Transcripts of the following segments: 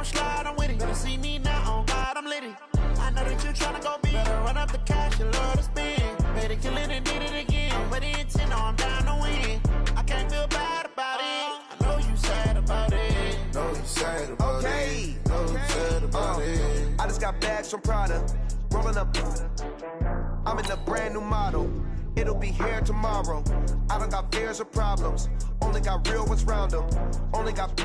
come slide, I'm with it. Better see me now, on God, I'm litty. I know that you tryna go big. Better run up the cash, you love to spend. Made it, kill it, and did it again. But the intent, no, I'm down to win. I can't feel bad about it. I know you sad about it. Know you sad about it. Know you sad about it. I just got bags from Prada. Rolling up. I'm in a brand new model. It'll be here tomorrow. I don't got fears or problems. Only got real ones round them. Only got.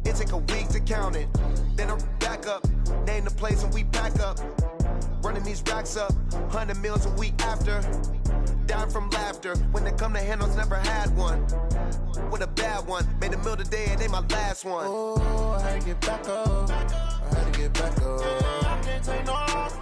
It take a week to count it. Then I'm back up. Name the place and we pack up. Running these racks up. 100 meals a week after. Down from laughter. When they come to handles, never had one. With a bad one. Made a meal today and they my last one. Oh, I had to get back up. I had to get back up. I can't take no off.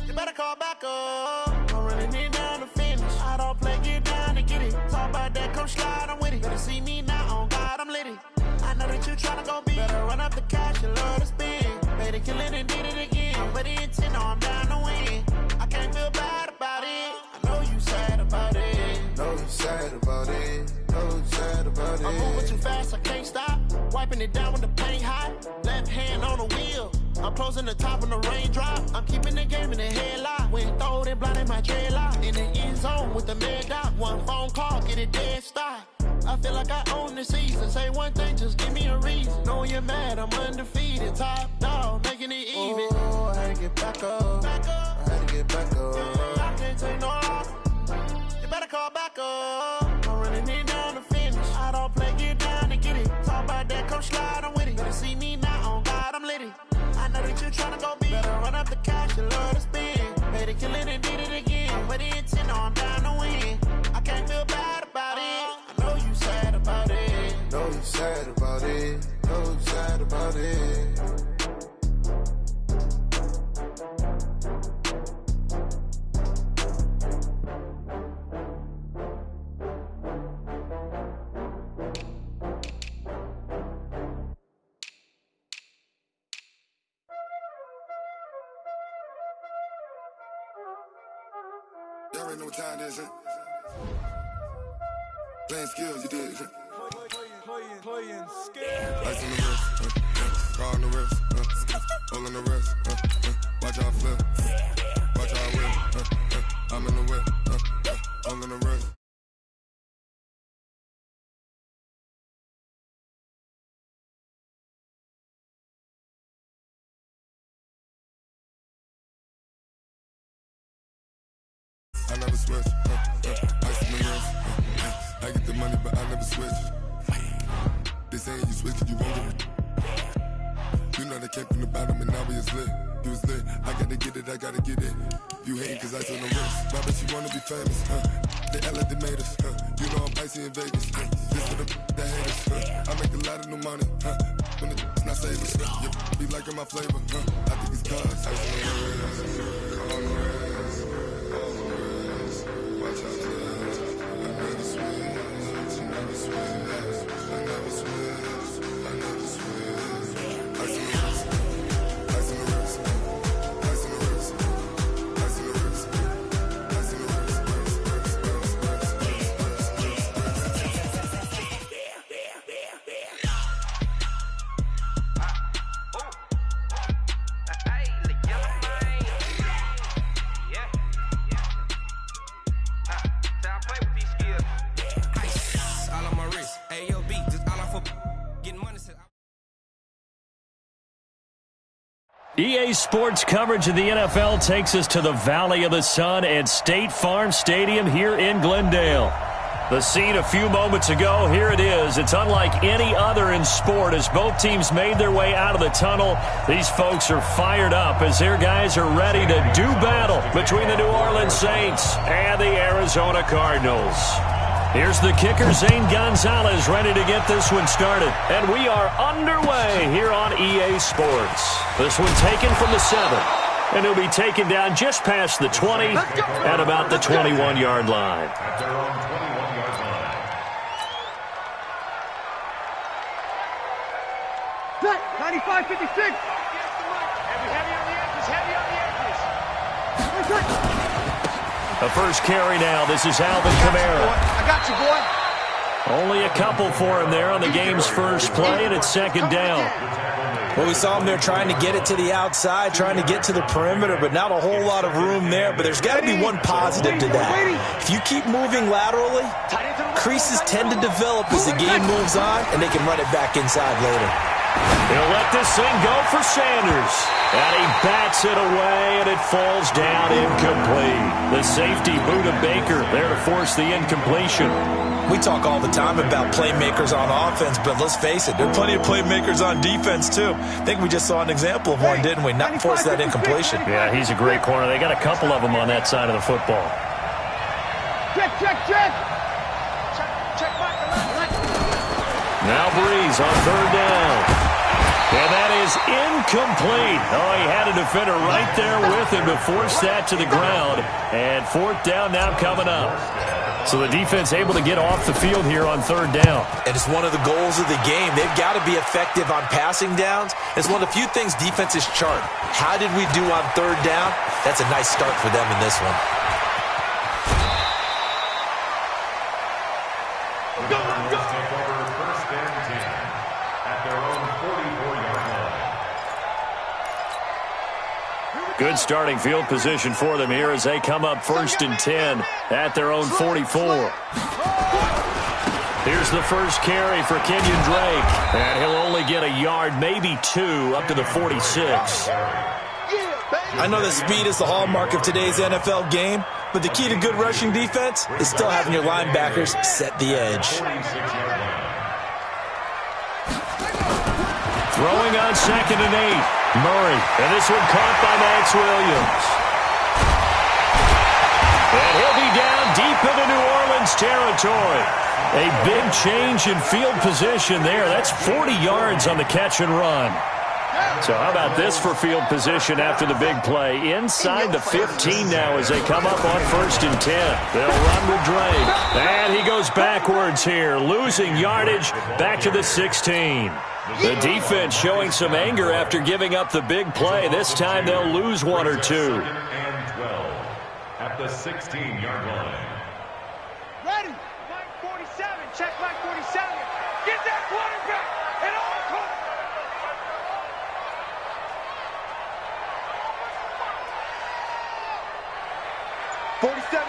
You better call back up. I'm running it down to finish. I don't play, get down to get it. Talk about that, come slide, I'm with it. Better see me now, on God, I'm litty. I know that you tryna go big. Better run up the cash, you love to spend. Made it, kill it, and did it again. But the intent, no, I'm down to win. I can't feel bad about it. I know you sad about it. Know you sad about it. Know you sad about it. I'm moving too fast, I can't stop. Wiping it down when the paint hot. Left hand on the wheel. I'm closing the top when the raindrop. I'm keeping the game in the headlock. When throwed and blinded my dreadlock. In the end zone with the mad dot. One phone call, get it dead stop. I feel like I own the season. Say one thing, just give me a reason. Knowing you're mad, I'm undefeated. Top dog, making it even. Oh, I had to get back up. I had to get back up. I can't take no off. You better call back up. I'm running it down to finish. I don't play, get down to get it. Talk about that, come slide, I'm with it. Better see me now, on God, I'm litty. I know that you tryna go big. Better run up the cash, you love to spend. Made it, kill it, and did it again. But the intent, no, I'm down to win. I can't feel bad about it. I know you sad about it. Know you sad about it. Know you sad about it. Y'all already know what time it is, huh? Playing skills, you did, huh? Playing skills. Ice on the wrist, car on the wrist, all on the wrist, watch how I flip, watch how I whip, I'm in the whip, all on the wrist. I never switch, ice in the wrist, I get the money but I never switch. They saying you switch and you won't get it. You know they came from the bottom and now we is lit. You was lit, I gotta get it, I gotta get it. You hating cause ice on the wrist, my bitch you wanna be famous, They act like they made us, You know I'm icy in Vegas, This for the haters, I make a lot of new money, When it's not savers, You be liking my flavor, I think it's cause ice on the wrist, on the wrist, on the wrist. Watch out for this, I never switch, I never switch, I never switch, I never switch. Ice on the wrist, ice on the wrist, ice on the wrist, ice on the wrist, ice on the wrist, EA Sports coverage of the NFL takes us to the Valley of the Sun at State Farm Stadium here in Glendale. The scene a few moments ago, here it is. It's unlike any other in sport as both teams made their way out of the tunnel. These folks are fired up as their guys are ready to do battle between the New Orleans Saints and the Arizona Cardinals. Here's the kicker, Zane Gonzalez, ready to get this one started. And we are underway here on EA Sports. This one taken from the 7. And he'll be taken down just past the 20 at about the 21-yard line. At their own 21-yard line. Set, 95-56. Heavy on the edges, heavy on the edges. 100. The first carry now. This is Alvin Kamara. I got you, boy. 1 Only a couple for him there on the game's first play, and it's second down. Well, we saw him there trying to get it to the outside, trying to get to the perimeter, but not a whole lot of room there. But there's got to be one positive to that. If you keep moving laterally, creases tend to develop as the game moves on, and they can run it back inside later. He'll let this thing go for Sanders. And he bats it away, and it falls down incomplete. The safety, Buda Baker, there to force the incompletion. We talk all the time about playmakers on offense, but let's face it, there are plenty of playmakers on defense, too. I think we just saw an example of one, didn't we? Not force that incompletion. Yeah, he's a great corner. They got a couple of them on that side of the football. Check, check, check. Now Breeze on third down. And that is incomplete. Oh, he had a defender right there with him to force that to the ground. And fourth down now coming up. So the defense able to get off the field here on third down. And it's one of the goals of the game. They've got to be effective on passing downs. It's one of the few things defenses chart. How did we do on third down? That's a nice start for them in this one. Good starting field position for them here as they come up 1st and 10 at their own 44. Here's the first carry for Kenyon Drake. And he'll only get a yard, maybe 2, up to the 46. I know that speed is the hallmark of today's NFL game, but the key to good rushing defense is still having your linebackers set the edge. Throwing on 2nd and 8. Murray, and this one caught by Max Williams. And he'll be down deep into New Orleans territory. A big change in field position there. That's 40 yards on the catch and run. So how about this for field position after the big play? Inside the 15 now as they come up on 1st and 10. They'll run with Drake. And he goes backwards here, losing yardage back to the 16. The defense showing some anger after giving up the big play. This time they'll lose 1 or 2. And 12 at the 16-yard line. Ready. Mike 47. Check Mike 47. Get that quarterback. And all court.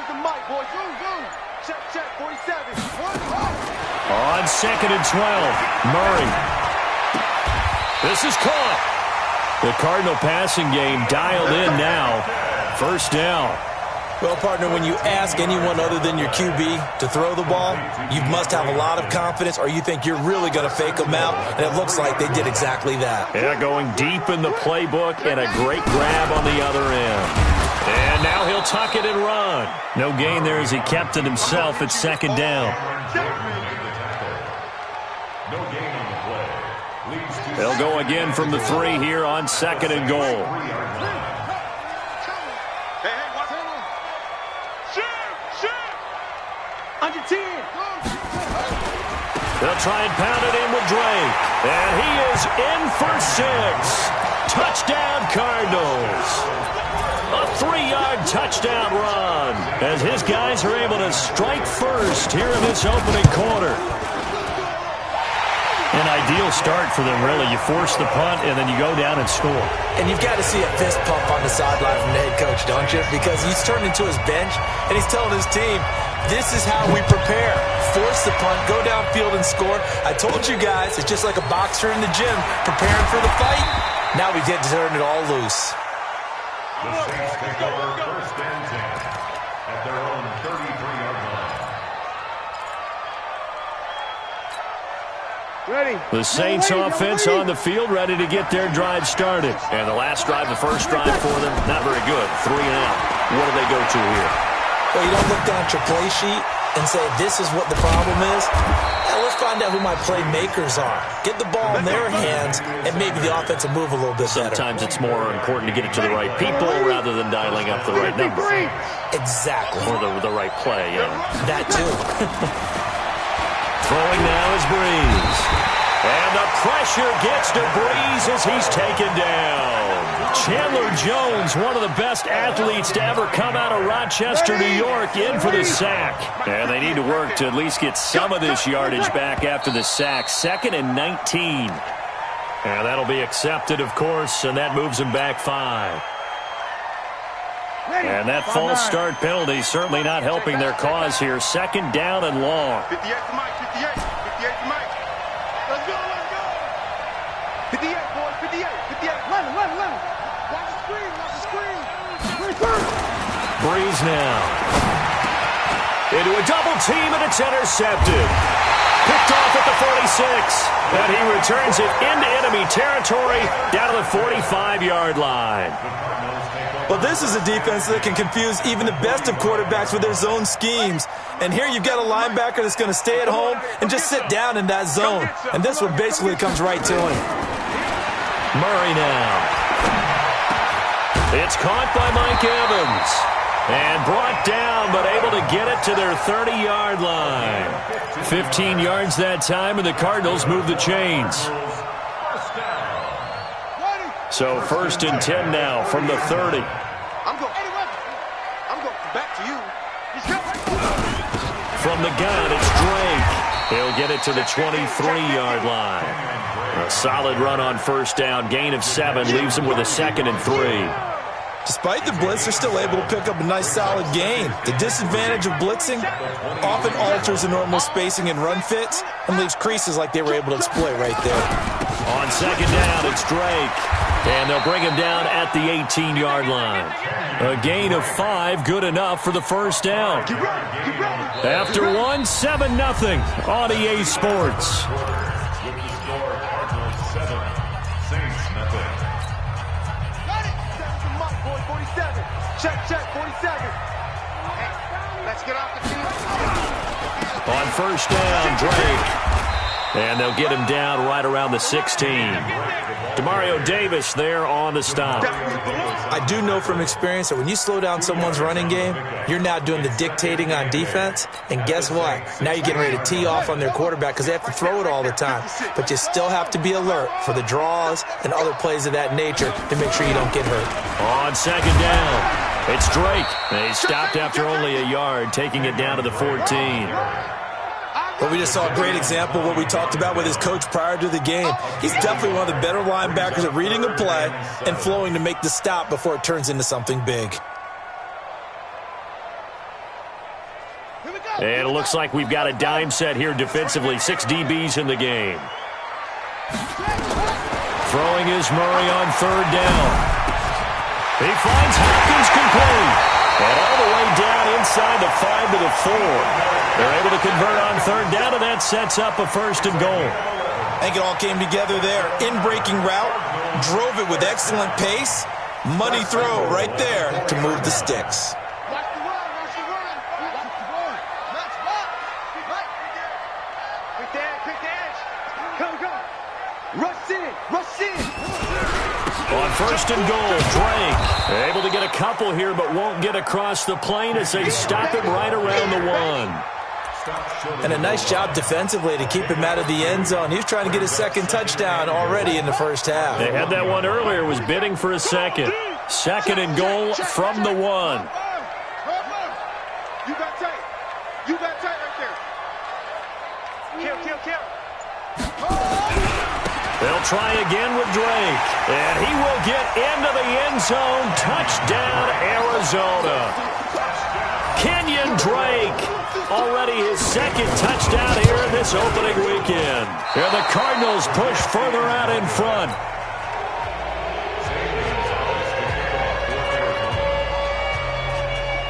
The mic, boys. Check, check. 47. On 2nd and 12, Murray. This is caught. The Cardinal passing game dialed in now. First down. Well, partner, when you ask anyone other than your QB to throw the ball, you must have a lot of confidence or you think you're really going to fake them out, and it looks like they did exactly that. Yeah, going deep in the playbook and a great grab on the other end. And now he'll tuck it and run. No gain there as he kept it himself at 2nd down. No gain on the play. They'll go again from the 3 here on 2nd and goal. Under 10. They'll try and pound it in with Drake. And he is in for 6. Touchdown, Cardinals. A 3-yard touchdown run as his guys are able to strike first here in this opening quarter. An ideal start for them, really. You force the punt, and then you go down and score. And you've got to see a fist pump on the sideline from the head coach, don't you? Because he's turned into his bench, and he's telling his team, this is how we prepare. Force the punt, go downfield and score. I told you guys, it's just like a boxer in the gym preparing for the fight. Now we get to turn it all loose. The Saints take over 1st and 10 at their own 33-yard line. Ready. The Saints offense on the field, ready to get their drive started. And the last drive, the first drive for them, not very good. 3 and out. What do they go to here? Well, you don't look down at your play sheet and say, this is what the problem is. Now, let's find out who my playmakers are. Get the ball in their hands, and maybe the offense will move a little bit better. Sometimes it's more important to get it to the right people rather than dialing up the right number. Exactly. Or the right play, yeah. That, too. Throwing now is Breeze. And the pressure gets to Breeze as he's taken down. Chandler Jones, one of the best athletes to ever come out of Rochester, New York, in for the sack. And they need to work to at least get some of this yardage back after the sack. 2nd and 19. And that'll be accepted, of course, and that moves him back 5. And that false start penalty certainly not helping their cause here. 2nd down and long. 58 to Mike, 58. 58 to Mike. Let's go, let's go. 58, boys, 58, 58. Lemon. Watch the screen, watch the screen. Breeze now. Into a double team, and it's intercepted. Picked off at the 46. And he returns it into enemy territory down to the 45-yard line. Well, this is a defense that can confuse even the best of quarterbacks with their zone schemes. And here you've got a linebacker that's going to stay at home and just sit down in that zone. And this one basically comes right to him. Murray now. It's caught by Mike Evans. And brought down, but able to get it to their 30-yard line. 15 yards that time, and the Cardinals move the chains. So 1st and 10 now from the 30. I'm going back to you. From the gun, it's Drake. He'll get it to the 23-yard line. A solid run on 1st down. Gain of 7 leaves them with a 2nd and 3. Despite the blitz, they're still able to pick up a nice solid gain. The disadvantage of blitzing often alters the normal spacing and run fits and leaves creases like they were able to exploit right there. On 2nd down, it's Drake. And they'll bring him down at the 18-yard line. A gain of 5, good enough for the 1st down. After 1, 7-0 on EA Sports. Check, 47. Let's get off the field. On 1st down, Drake. And they'll get him down right around the 16. Demario Davis there on the stop. I do know from experience that when you slow down someone's running game, you're now doing the dictating on defense. And guess what? Now you're getting ready to tee off on their quarterback because they have to throw it all the time. But you still have to be alert for the draws and other plays of that nature to make sure you don't get hurt. On 2nd down, it's Drake. And he stopped after only a yard, taking it down to the 14. But we just saw a great example of what we talked about with his coach prior to the game. He's definitely one of the better linebackers at reading a play and flowing to make the stop before it turns into something big. And it looks like we've got a dime set here defensively. 6 DBs in the game. Throwing is Murray on 3rd down. He finds Hopkins complete. And all the way down inside the 5 to the 4. They're able to convert on 3rd down, and that sets up a 1st and goal. I think it all came together there. In-breaking route, drove it with excellent pace. Money throw right there to move the sticks. Rush in. On 1st and goal, Drake able to get a couple here, but won't get across the plane as they stop it right around the 1. And a nice job defensively to keep him out of the end zone. He was trying to get his 2nd touchdown already in the 1st half. They had that one earlier, was bidding for a 2nd. 2nd and goal from the 1. You got tight. You got tight right there. Kill. They'll try again with Drake. And he will get into the end zone. Touchdown, Arizona. Kenyon Drake. Already his 2nd touchdown here in this opening weekend. And the Cardinals push further out in front.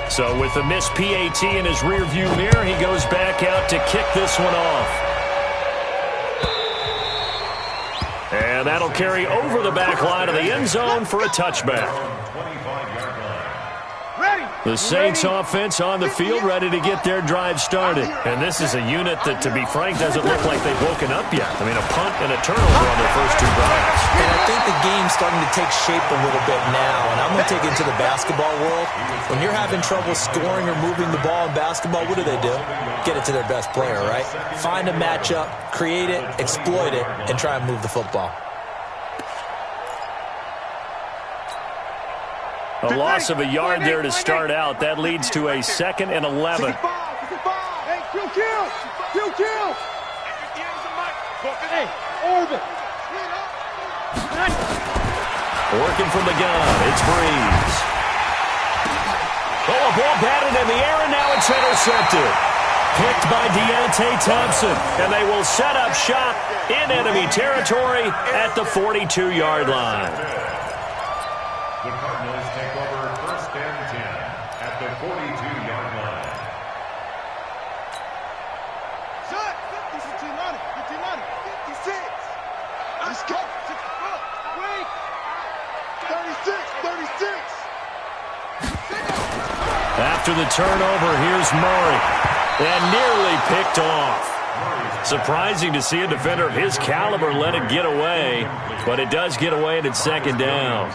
So with the missed PAT in his rearview mirror, he goes back out to kick this one off. And that'll carry over the back line of the end zone for a touchback. The Saints offense on the field, ready to get their drive started. And this is a unit that, to be frank, doesn't look like they've woken up yet. I mean, a punt and a turnover on their first 2 drives. And I think the game's starting to take shape a little bit now. And I'm going to take it to the basketball world. When you're having trouble scoring or moving the ball in basketball, what do? Get it to their best player, right? Find a matchup, create it, exploit it, and try and move the football. A loss of a yard there to start out. That leads to a 2nd and 11. Hey, kill. Hey, over. Working from the gun, it's Breeze. Oh, a ball batted in the air, and now it's intercepted. Picked by Deontay Thompson, and they will set up shop in enemy territory at the 42-yard line. The Cardinals take over 1st and 10 at the 42-yard line. Shot. 56. Let's go. Wait. 36. After the turnover, here's Murray, and nearly picked off. Surprising to see a defender of his caliber let it get away, but it does get away, and it's 2nd down.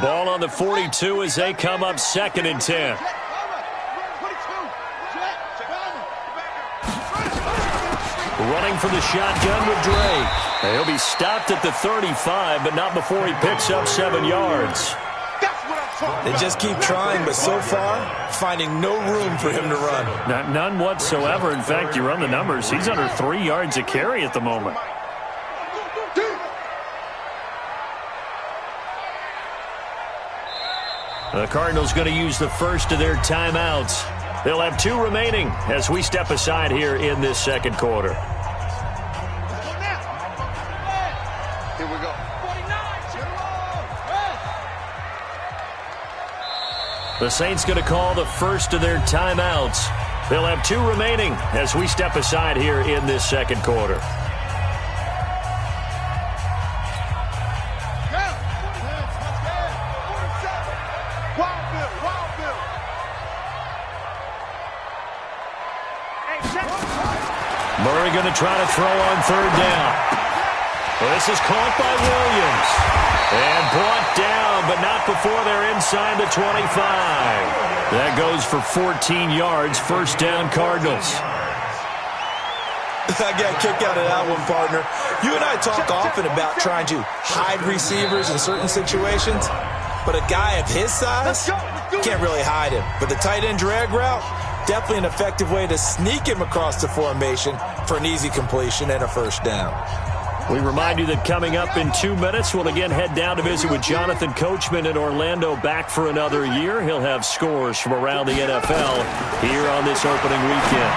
Ball on the 42 as they come up 2nd and 10. Running for the shotgun with Drake. He'll be stopped at the 35, but not before he picks up 7 yards. They just keep trying, but so far, finding no room for him to run. None whatsoever. In fact, you run the numbers, he's under 3 yards a carry at the moment. The Cardinals going to use the first of their timeouts. They'll have 2 remaining as we step aside here in this 2nd quarter. Here we go. 49. The Saints going to call the first of their timeouts. They'll have 2 remaining as we step aside here in this 2nd quarter. Murray going to try to throw on 3rd down. Well, this is caught by Williams. And brought down, but not before they're inside the 25. That goes for 14 yards. 1st down, Cardinals. I got a kick out of that one, partner. You and I talk often about trying to hide receivers in certain situations, but a guy of his size can't really hide him. But the tight end drag route, definitely an effective way to sneak him across the formation for an easy completion and a 1st down. We remind you that coming up in 2 minutes, we'll again head down to visit with Jonathan Coachman in Orlando, back for another year. He'll have scores from around the NFL here on this opening weekend.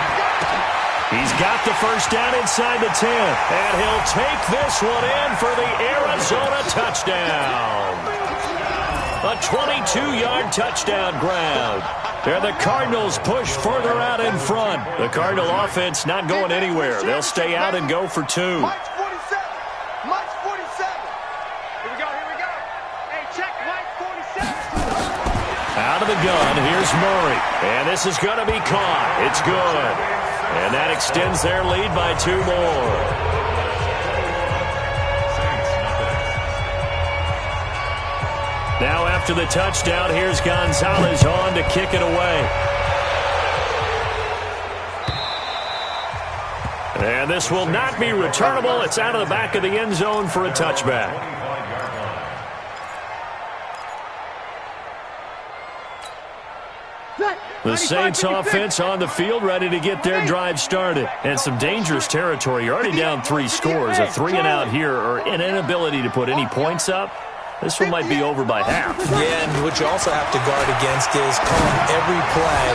He's got the 1st down inside the 10, and he'll take this one in for the Arizona touchdown. A 22-yard touchdown grab. And the Cardinals push further out in front. The Cardinal offense not going anywhere. They'll stay out and go for 2. Mike's 47. Here we go. Hey, check Mike 47. Out of the gun, here's Murray. And this is going to be caught. It's good. And that extends their lead by 2 more. Now after the touchdown, here's Gonzalez on to kick it away. And this will not be returnable. It's out of the back of the end zone for a touchback. The Saints offense on the field, ready to get their drive started. And some dangerous territory. You're already down 3 scores. A 3-and-out here, or an inability to put any points up. This one might be over by half. Yeah, and what you also have to guard against is calling every play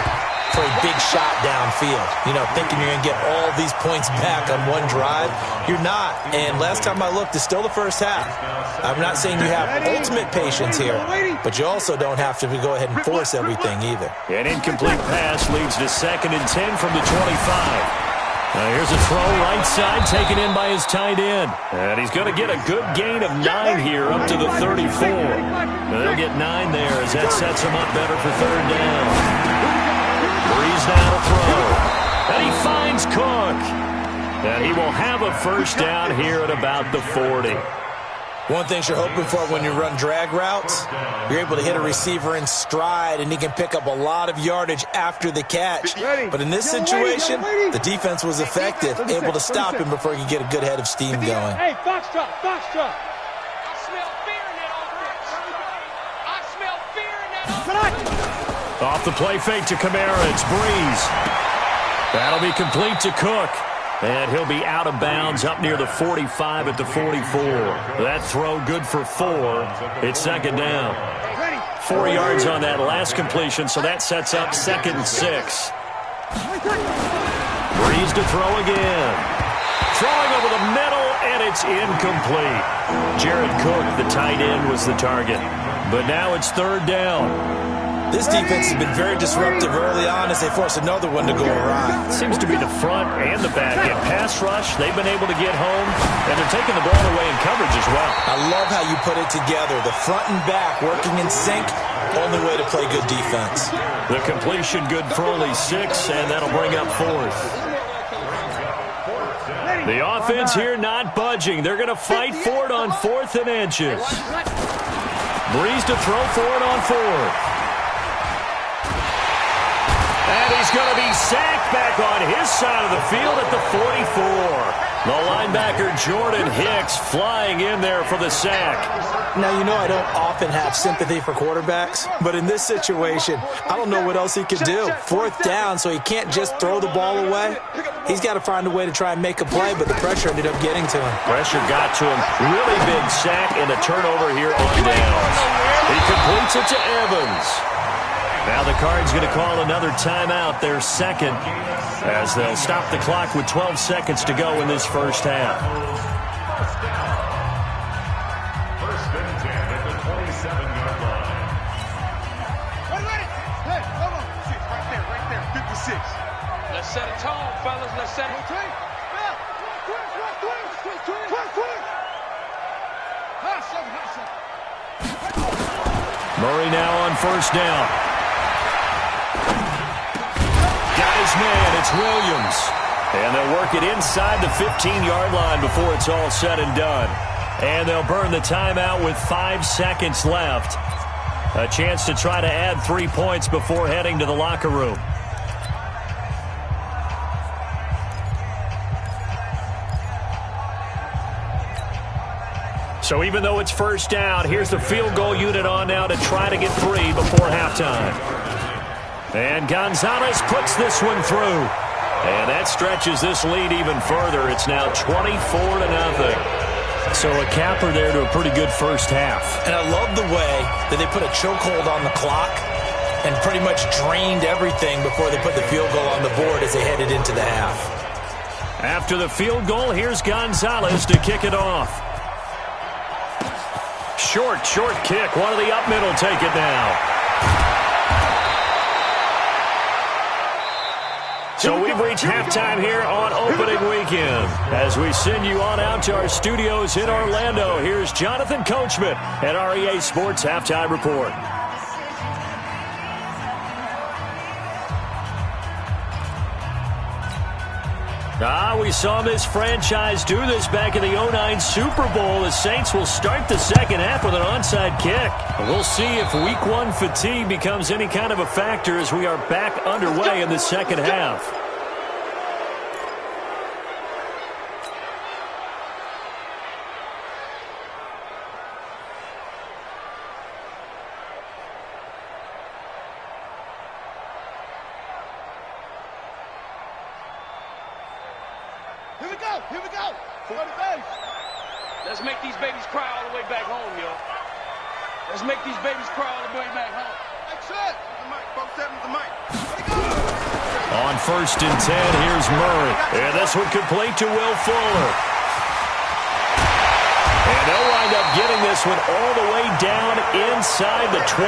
for a big shot downfield. You know, thinking you're going to get all these points back on one drive. You're not. And last time I looked, it's still the first half. I'm not saying you have ultimate patience here, but you also don't have to go ahead and force everything either. An incomplete pass leads to 2nd and 10 from the 25. Now here's a throw right side taken in by his tight end. And he's going to get a good gain of 9 here up to the 34. They'll get 9 there as that sets him up better for 3rd down. Breeze now to throw. And he finds Cook. And he will have a 1st down here at about the 40. One thing you're hoping for when you run drag routes, you're able to hit a receiver in stride, and he can pick up a lot of yardage after the catch. But in this situation, the defense was effective, able to stop him before he could get a good head of steam going. Hey, Foxtrot. Off the play fake to Kamara, it's Breeze. That'll be complete to Cook. And he'll be out of bounds up near the 45 at the 44. That throw good for 4. It's second down. 4 yards on that last completion, so that sets up 2nd and 6. Breeze to throw again. Throwing over the middle, and it's incomplete. Jared Cook, the tight end, was the target. But now it's 3rd down. This defense has been very disruptive early on as they force another one to go awry. Seems to be the front and the back end. Pass rush, they've been able to get home, and they're taking the ball away in coverage as well. I love how you put it together. The front and back working in sync, only way to play good defense. The completion good for only 6, and that'll bring up 4th. The offense here not budging. They're going to fight for it on 4th and inches. Breeze to throw for it on 4th. And he's going to be sacked back on his side of the field at the 44. The linebacker Jordan Hicks flying in there for the sack. Now, you know I don't often have sympathy for quarterbacks, but in this situation, I don't know what else he could do. 4th down, so he can't just throw the ball away. He's got to find a way to try and make a play, but the pressure ended up getting to him. Pressure got to him. Really big sack and a turnover here on downs. He completes it to Evans. Now the Cards going to call another timeout, their 2nd, as they'll stop the clock with 12 seconds to go in this first half. 1st and 10 at the 27-yard line. Hey, hold on. Right there, 56. Let's set a tone, fellas. Let's set it. Murray now on 1st down. Got his man, it's Williams. And they'll work it inside the 15-yard line before it's all said and done. And they'll burn the timeout with 5 seconds left. A chance to try to add 3 points before heading to the locker room. So even though it's 1st down, here's the field goal unit on now to try to get 3 before halftime. And Gonzalez puts this one through. And that stretches this lead even further. It's now 24-0. So a capper there to a pretty good first half. And I love the way that they put a chokehold on the clock and pretty much drained everything before they put the field goal on the board as they headed into the half. After the field goal, here's Gonzalez to kick it off. Short kick. One of the up middle take it now. So we've reached halftime here on opening weekend. As we send you on out to our studios in Orlando, here's Jonathan Coachman at REA Sports Halftime Report. We saw this franchise do this back in the 2009 Super Bowl. The Saints will start the second half with an onside kick. We'll see if Week 1 fatigue becomes any kind of a factor as we are back underway in the second half. Here we go. For the base. Let's make these babies cry all the way back home, yo. Let's make these babies cry all the way back home. Excellent. The mic, folks, the mic. On 1st and 10, here's Murray. And this one complete to Will Fuller. And they'll wind up getting this one all the way down inside the 20.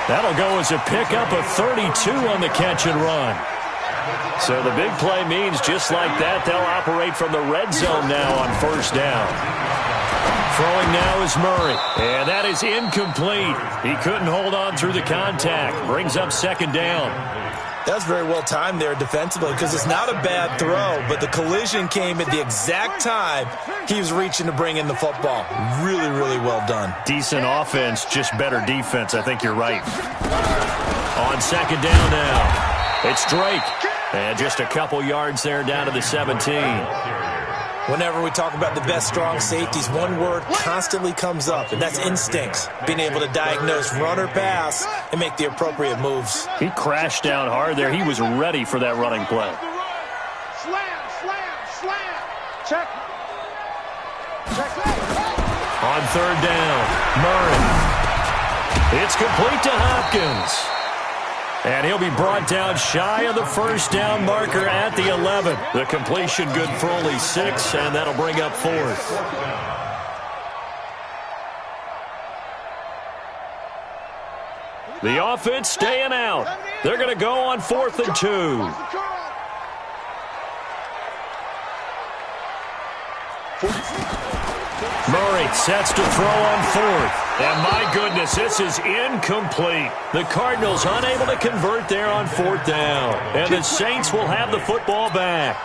That'll go as a pickup of 32 on the catch and run. So the big play means just like that, they'll operate from the red zone now on 1st down. Throwing now is Murray, and that is incomplete. He couldn't hold on through the contact. Brings up 2nd down. That's very well timed there defensively because it's not a bad throw, but the collision came at the exact time he was reaching to bring in the football. Really, really well done. Decent offense, just better defense. I think you're right. On 2nd down now, it's Drake. And just a couple yards there down to the 17. Whenever we talk about the best strong safeties, one word constantly comes up, and that's instincts. Being able to diagnose run or pass and make the appropriate moves. He crashed down hard there. He was ready for that running play. Slam, slam, slam. Check. On third down, Murray. It's complete to Hopkins. And he'll be brought down shy of the first down marker at the 11. The completion good for only 6, and that'll bring up 4th. The offense staying out. They're going to go on 4th and 2. Murray sets to throw on 4th. And my goodness, this is incomplete. The Cardinals unable to convert there on 4th down. And the Saints will have the football back.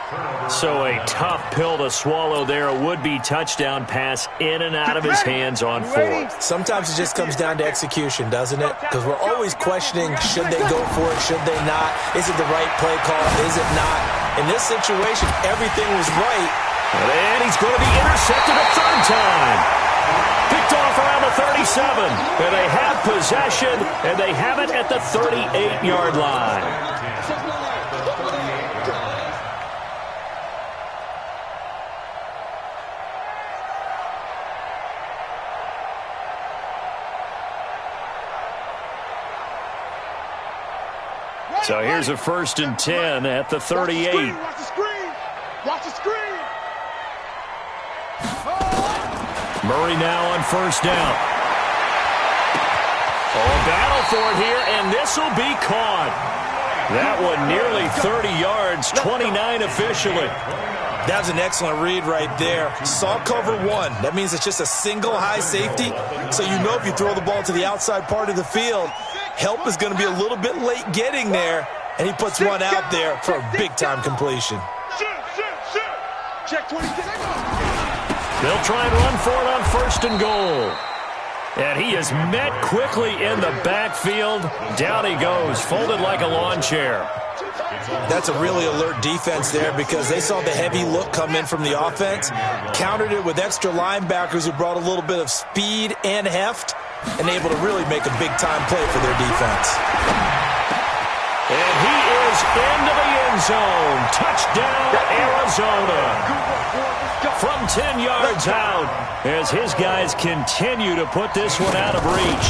So a tough pill to swallow there. A would-be touchdown pass in and out of his hands on 4th. Sometimes it just comes down to execution, doesn't it? Because we're always questioning, should they go for it, should they not? Is it the right play call, is it not? In this situation, everything was right. And he's going to be intercepted a 3rd time. Picked off around the 37. And they have possession, and they have it at the 38-yard line. So here's a 1st and 10 at the 38. Watch the screen. Watch the screen. Murray now on 1st down. Oh, battle for it here, and this will be caught. That one nearly 30 yards, 29 officially. That was an excellent read right there. Saw cover 1. That means it's just a single high safety. So you know if you throw the ball to the outside part of the field, help is going to be a little bit late getting there. And he puts one out there for a big-time completion. Check 26. They'll try and run for it on 1st and goal. And he is met quickly in the backfield. Down he goes, folded like a lawn chair. That's a really alert defense there because they saw the heavy look come in from the offense, countered it with extra linebackers who brought a little bit of speed and heft, and able to really make a big-time play for their defense. And he is into the end zone. Touchdown, Arizona. From 10 yards out as his guys continue to put this one out of reach.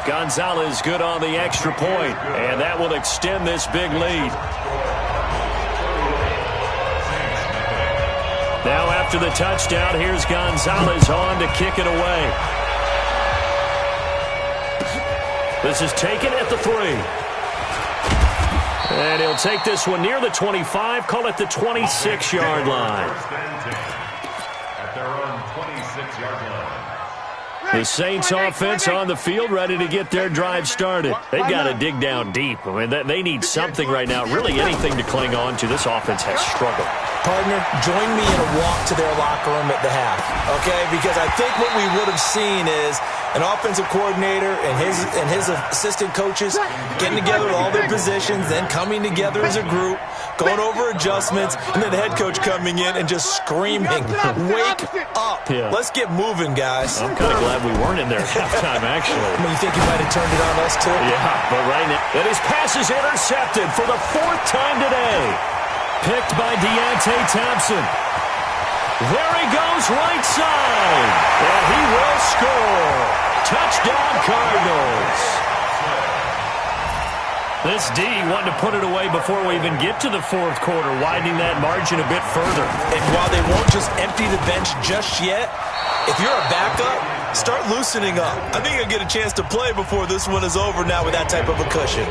Gonzalez good on the extra point, and that will extend this big lead. Now after the touchdown, here's Gonzalez on to kick it away. This is taken at the 3. And he'll take this one near the 25, call it the 26-yard line. At their own 26-yard line. The Saints offense on the field ready to get their drive started. They've got to dig down deep. I mean, they need something right now, really anything to cling on to. This offense has struggled. Partner, join me in a walk to their locker room at the half, okay? Because I think what we would have seen is an offensive coordinator and his assistant coaches getting together with all their positions, then coming together as a group, going over adjustments, and then the head coach coming in and just screaming, wake up. Yeah. Let's get moving, guys. I'm kind of glad we weren't in there at halftime, actually. I mean, you think he might have turned it on us, too? Yeah, but right now, and his pass is intercepted for the 4th time today. Picked by Deontay Thompson. There he goes right side. And he will score. Touchdown Cardinals. This D wanted to put it away before we even get to the 4th quarter, widening that margin a bit further. And while they won't just empty the bench just yet, if you're a backup, start loosening up. I think you'll get a chance to play before this one is over now with that type of a cushion.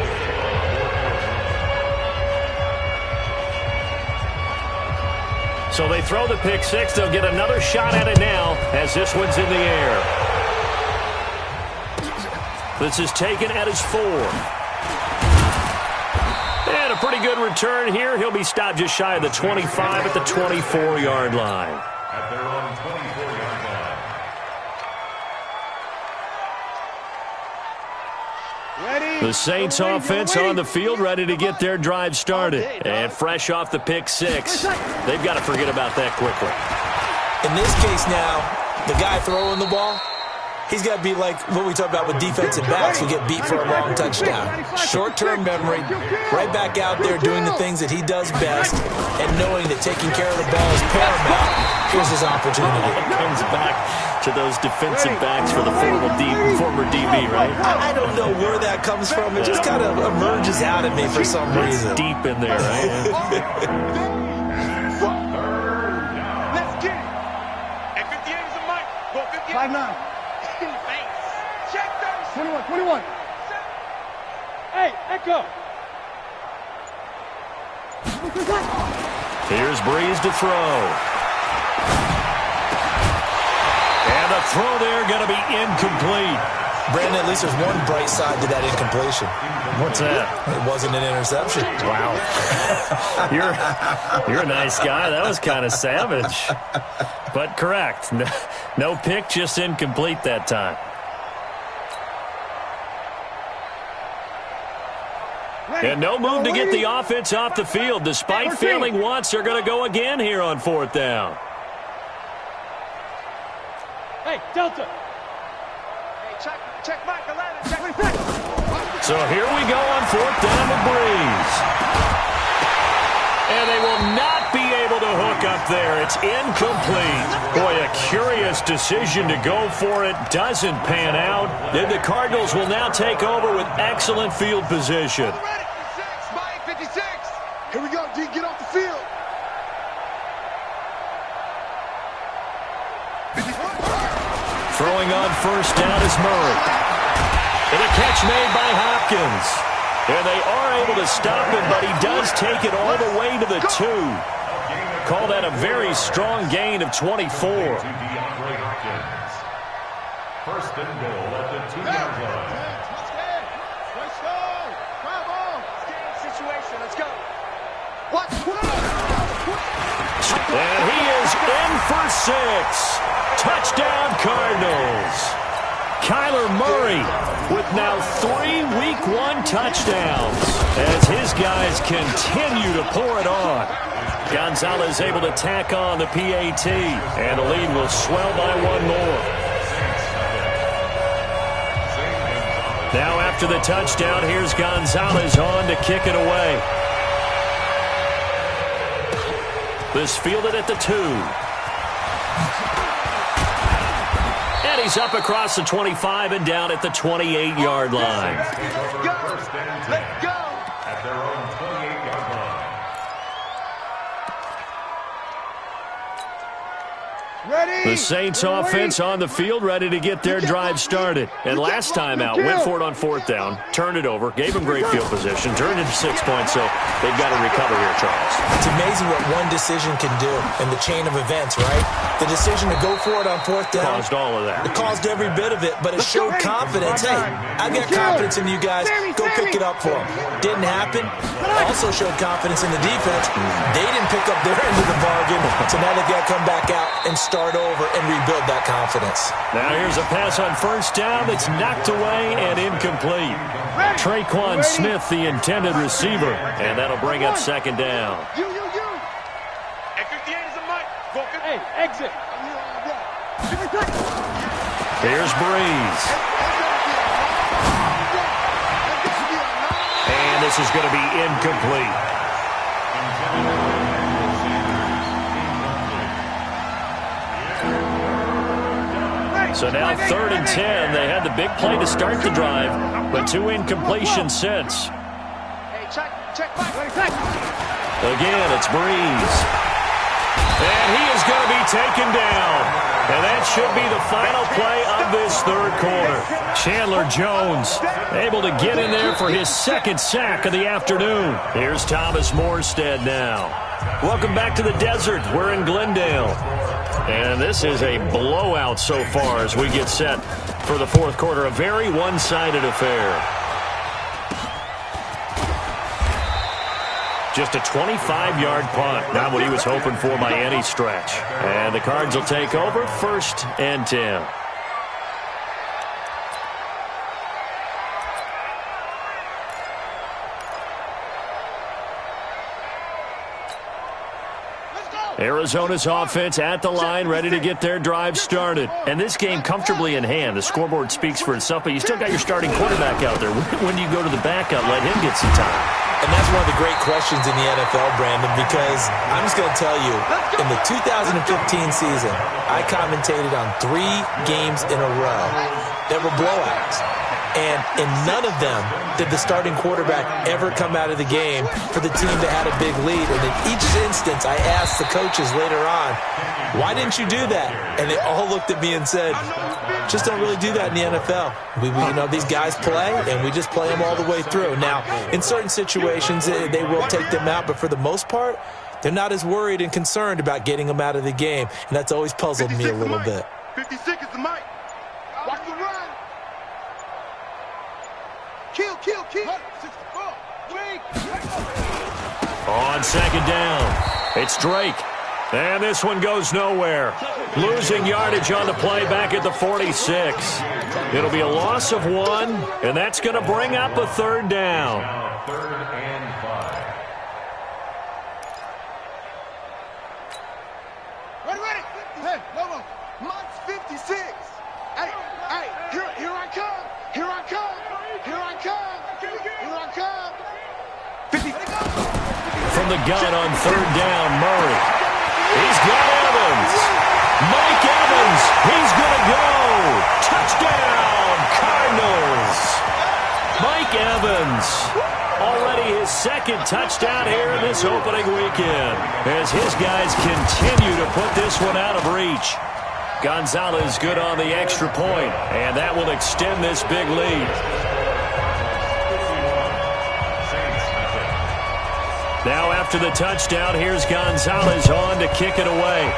So they throw the pick 6. They'll get another shot at it now as this one's in the air. This is taken at his 4. And a pretty good return here. He'll be stopped just shy of the 25 at the 24-yard line. At their own 24-yard line. Ready? The Saints offense on the field, ready to get their drive started. And fresh off the pick six. They've got to forget about that quickly. In this case now, the guy throwing the ball, he's got to be like what we talk about with defensive backs who get beat for a long touchdown. Short-term memory, right back out there doing the things that he does best, and knowing that taking care of the ball is paramount. Here's his opportunity. Comes back to those defensive backs for the former DB, right? I don't know where that comes from. It just kind of emerges out of me for some reason. Deep in there, right? Let's get it. At 58 is a mic. Go 58. 5'9". In the face. Check those. 21. Hey, Echo. Here's Breeze to throw. And the throw there going to be incomplete. Brandon, at least there's one bright side to that incompletion. What's that? It wasn't an interception. Wow. You're a nice guy. That was kind of savage. But correct. No pick, just incomplete that time. And no move to get the offense off the field. Despite failing once, they're going to go again here on fourth down. Hey, Delta. Hey, check Mike, 11. Check. So here we go on fourth down with Breeze. And they will not be able to hook up there. It's incomplete. Boy, a curious decision to go for it. Doesn't pan out. Then the Cardinals will now take over with excellent field position. Mike, 56. Here we go, D. Get off the field. Throwing on first down is Murray. And a catch made by Hopkins. And they are able to stop him, but he does take it all the way to the 2. Call that a very strong gain of 24. First and goal at the 2-yard line. Situation, let's go. And he is in for 6. Touchdown Cardinals. Kyler Murray with now 3 Week 1 touchdowns as his guys continue to pour it on. Gonzalez able to tack on the PAT, and the lead will swell by 1 more. Now after the touchdown, here's Gonzalez on to kick it away. This fielded at the 2. And he's up across the 25 and down at the 28-yard line. Let's go. At their own 28-yard line. Ready. The Saints offense on the field, ready to get their drive started. And last time out, went for it on fourth down, turned it over, gave them great field position, turned it to 6 points, so they've got to recover here, Charles. It's amazing what one decision can do in the chain of events, right? The decision to go for it on fourth down. Caused all of that. It caused every bit of it, but it showed confidence. Hey, I've got confidence in you guys. Go pick it up for them. Didn't happen. Also showed confidence in the defense. They didn't pick up their end of the bargain, so now they've got to come back out and start over and rebuild that confidence. Now here's a pass on first down that's knocked away and incomplete. Traquan Smith, the intended receiver, and that'll bring up second down. You. At 58 is a mic. Go 58. Hey, exit. Here's Breeze. And this is going to be incomplete. So now 3rd and 10. They had the big play to start the drive, but 2 incompletions since. Hey, check back. Again, it's Breeze. And he is going to be taken down. And that should be the final play of this third quarter. Chandler Jones able to get in there for his 2nd sack of the afternoon. Here's Thomas Morstead now. Welcome back to the desert. We're in Glendale. And this is a blowout so far as we get set for the fourth quarter. A very one-sided affair. Just a 25-yard punt. Not what he was hoping for by any stretch. And the Cards will take over 1st and 10. Arizona's offense at the line, ready to get their drive started. And this game comfortably in hand. The scoreboard speaks for itself, but you still got your starting quarterback out there. When do you go to the backup, let him get some time? And that's one of the great questions in the NFL, Brandon, because I'm just going to tell you, in the 2015 season, I commentated on 3 games in a row that were blowouts. And in none of them did the starting quarterback ever come out of the game for the team that had a big lead. And in each instance, I asked the coaches later on, why didn't you do that? And they all looked at me and said, just don't really do that in the NFL. These guys play, and we just play them all the way through. Now, in certain situations, they will take them out, but for the most part, they're not as worried and concerned about getting them out of the game. And that's always puzzled me a little bit. 56 is the mic. Watch the run. Kill. 64. On second down, it's Drake. And this one goes nowhere. Losing yardage on the play back at the 46. It'll be a loss of 1, and that's going to bring up a third down. Now 3rd and 5. Ready. Hey, Lobo. Mike's 56. Hey, here I come. 50. From the gun on third down, Murray. He's got Evans. Mike Evans. He's going to go. Touchdown, Cardinals. Mike Evans. Already his 2nd touchdown here in this opening weekend as his guys continue to put this one out of reach. Gonzalez good on the extra point, and that will extend this big lead. Now after the touchdown, here's Gonzalez on to kick it away.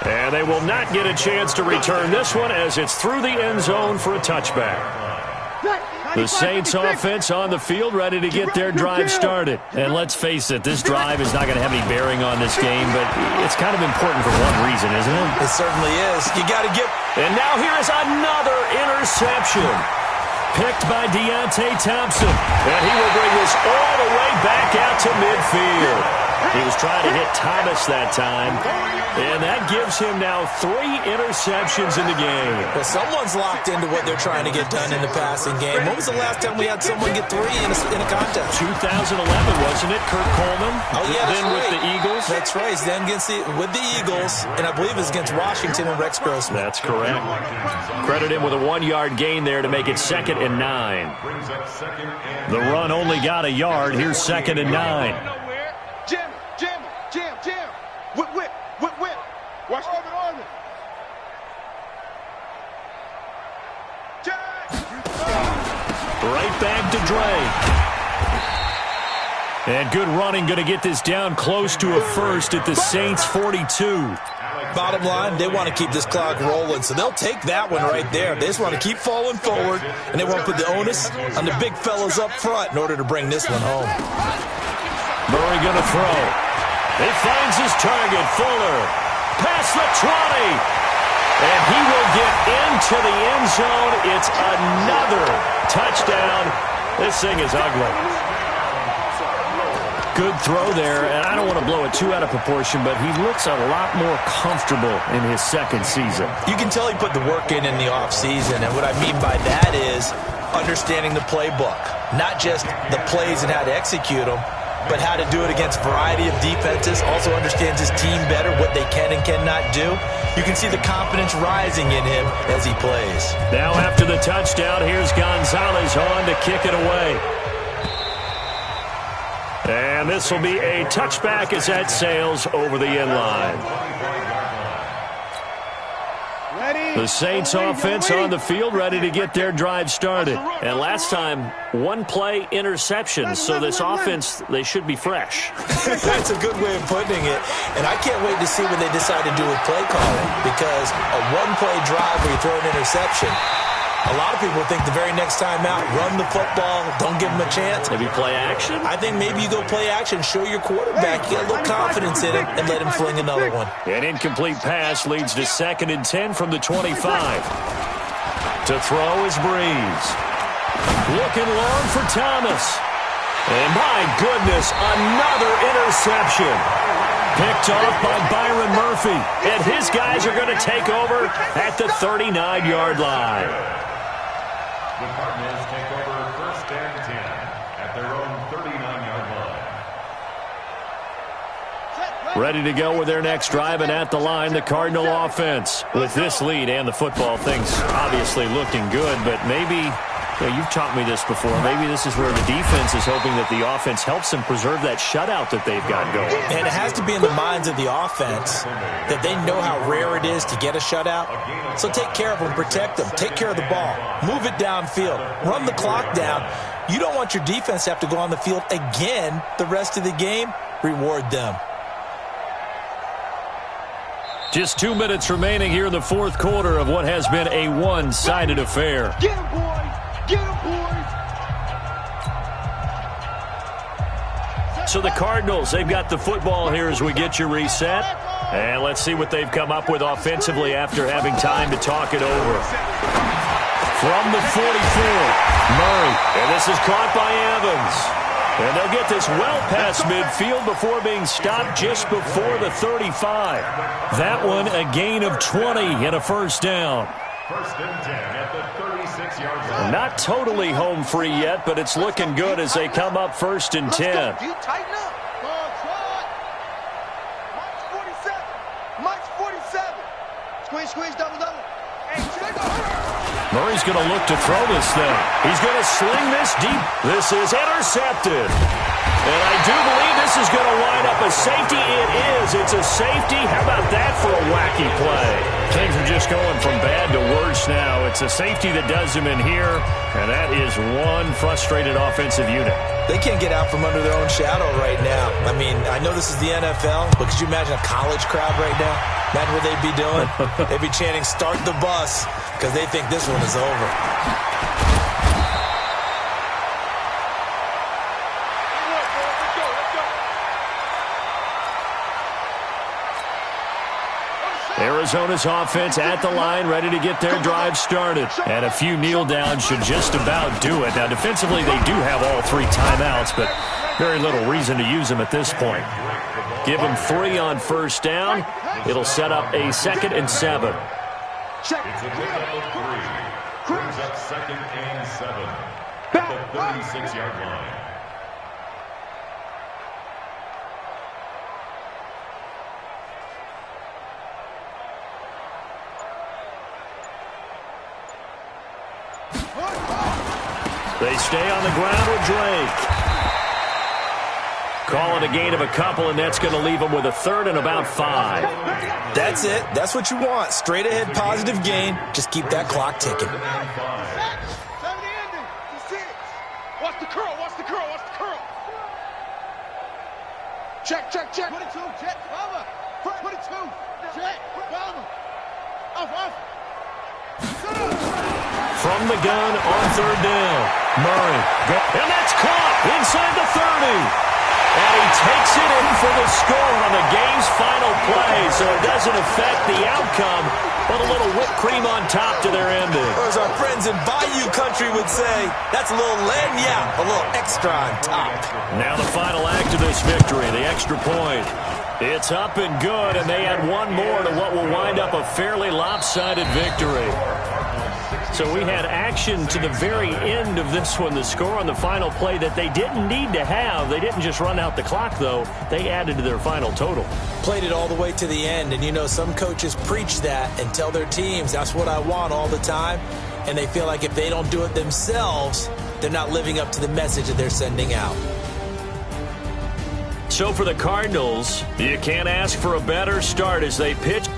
And they will not get a chance to return this one as it's through the end zone for a touchback. The Saints offense on the field ready to get their drive started. And let's face it, this drive is not going to have any bearing on this game, but it's kind of important for one reason, isn't it? It certainly is. You got to get... And now here is another interception. Picked by Deontay Thompson. And he will bring this all the way back out to midfield. He was trying to hit Thomas that time. And that gives him now 3 interceptions in the game. Well, someone's locked into what they're trying to get done in the passing game. When was the last time we had someone get 3 in a contest? 2011, wasn't it? Kurt Coleman? Oh, yeah, Then right. with the Eagles? That's right. Then with the Eagles, and I believe it was against Washington and Rex Grossman. That's correct. Credit him with a 1-yard gain there to make it 2nd and 9. The run only got a yard. Here's 2nd and 9. Jam. Whip. Watch Orbit. Right back to Drake. And good running, going to get this down close to a first at the Saints' 42. Bottom line, they want to keep this clock rolling, so they'll take that one right there. They just want to keep falling forward, and they want to put the onus on the big fellas up front in order to bring this one home. Murray going to throw. He finds his target, Fuller. Past the 20. And he will get into the end zone. It's another touchdown. This thing is ugly. Good throw there, and I don't want to blow it too out of proportion, but he looks a lot more comfortable in his 2nd season. You can tell he put the work in the offseason, and what I mean by that is understanding the playbook. Not just the plays and how to execute them, but how to do it against a variety of defenses. Also understands his team better, what they can and cannot do. You can see the confidence rising in him as he plays. Now after the touchdown, here's Gonzalez on to kick it away. And this will be a touchback as that sails over the end line. The Saints offense on the field ready to get their drive started. And last time, 1-play interception. So this offense, they should be fresh. That's a good way of putting it. And I can't wait to see what they decide to do with play calling. Because a 1-play drive where you throw an interception, a lot of people think the very next time out, run the football, don't give them a chance. Maybe play action? I think maybe you go play action, show your quarterback, you get a little confidence in him, and let him fling another one. An incomplete pass leads to 2nd and 10 from the 25. To throw is Breeze. Looking long for Thomas. And my goodness, another interception. Picked off by Byron Murphy. And his guys are going to take over at the 39-yard line. The Cardinals take over 1st and 10 at their own 39-yard line. Ready to go with their next drive, and at the line, the Cardinal offense. With this lead and the football, things obviously looking good, but maybe... you've taught me this before. Maybe this is where the defense is hoping that the offense helps them preserve that shutout that they've got going. And it has to be in the minds of the offense that they know how rare it is to get a shutout. So take care of them, protect them, take care of the ball, move it downfield, run the clock down. You don't want your defense to have to go on the field again the rest of the game. Reward them. Just 2 minutes remaining here in the fourth quarter of what has been a one-sided affair. Get him, boys! Get him, boys! So the Cardinals, they've got the football here as we get you reset. And let's see what they've come up with offensively after having time to talk it over. From the 44, Murray. And this is caught by Evans. And they'll get this well past midfield before being stopped just before the 35. That one a gain of 20 and a first down. 1st and 10 at the 36-yard line. Not totally home free yet, but it's looking good as they come up 1st and 10. You tighten up. Mike's 47. Squeeze, double. Hey, Murray's going to look to throw this thing. He's going to sling this deep. This is intercepted. And I do believe this is going to wind up a safety. It is. It's a safety. How about that for a wacky play? Things are just going from bad to worse now. It's a safety that does him in here, and that is one frustrated offensive unit. They can't get out from under their own shadow right now. I mean, I know this is the NFL, but could you imagine a college crowd right now? Imagine what they'd be doing. They'd be chanting, "Start the bus," because they think this one is over. Arizona's offense at the line, ready to get their drive started. And a few kneel downs should just about do it. Now, defensively, they do have all 3 timeouts, but very little reason to use them at this point. Give them 3 on first down. It'll set up a 2nd and 7. It's a pickup of 3. Brings up 2nd and 7 at the 36-yard line. They stay on the ground with Drake. Call it a gain of a couple, and that's going to leave them with a 3rd and about 5. That's it. That's what you want. Straight ahead, positive gain. Just keep that clock ticking. Watch the curl. Check. 22, check, cover. 22, check, cover. Off. From the gun on 3rd down. Murray. And that's caught inside the 30. And he takes it in for the score on the game's final play. So it doesn't affect the outcome, but a little whipped cream on top to their ending. Or as our friends in Bayou Country would say, that's a little lagniappe, a little extra on top. Now the final act of this victory, the extra point. It's up and good, and they add one more to what will wind up a fairly lopsided victory. So we had action to the very end of this one, the score on the final play that they didn't need to have. They didn't just run out the clock, though. They added to their final total. Played it all the way to the end, and you know, some coaches preach that and tell their teams, that's what I want all the time, and they feel like if they don't do it themselves, they're not living up to the message that they're sending out. So for the Cardinals, you can't ask for a better start as they pitch.